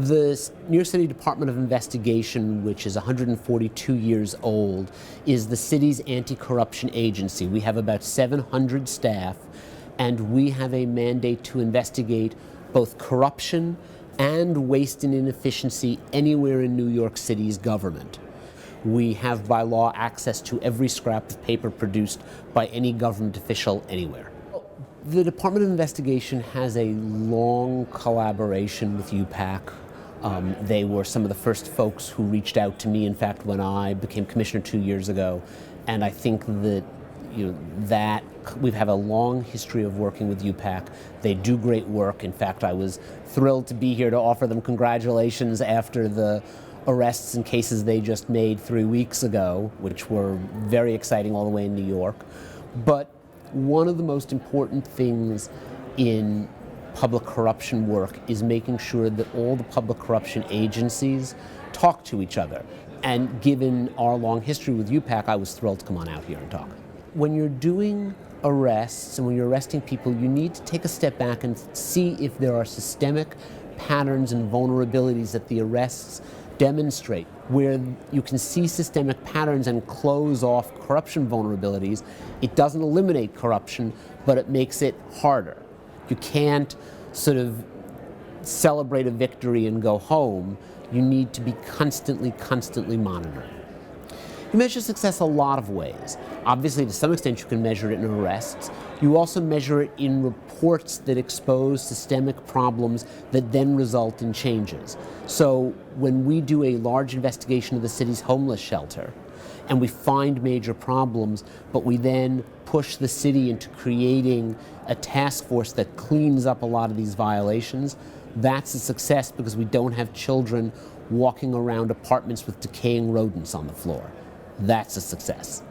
The New York City Department of Investigation, which is 142 years old, is the city's anti-corruption agency. We have about 700 staff, and we have a mandate to investigate both corruption and waste and inefficiency anywhere in New York City's government. We have by law access to every scrap of paper produced by any government official anywhere. The Department of Investigation has a long collaboration with UPAC. They were some of the first folks who reached out to me, in fact, when I became commissioner 2 years ago. And I think that, that we've had a long history of working with UPAC. They do great work. In fact, I was thrilled to be here to offer them congratulations after the arrests and cases they just made 3 weeks ago, which were very exciting all the way in New York. But one of the most important things in public corruption work is making sure that all the public corruption agencies talk to each other. And given our long history with UPAC, I was thrilled to come on out here and talk. When you're doing arrests and when you're arresting people, you need to take a step back and see if there are systemic patterns and vulnerabilities that the arrests demonstrate. Where you can see systemic patterns and close off corruption vulnerabilities, it doesn't eliminate corruption, but it makes it harder. You can't sort of celebrate a victory and go home. You need to be constantly monitoring. You measure success a lot of ways. Obviously, to some extent, you can measure it in arrests. You also measure it in reports that expose systemic problems that then result in changes. So when we do a large investigation of the city's homeless shelter, and we find major problems, but we then push the city into creating a task force that cleans up a lot of these violations, that's a success because we don't have children walking around apartments with decaying rodents on the floor. That's a success.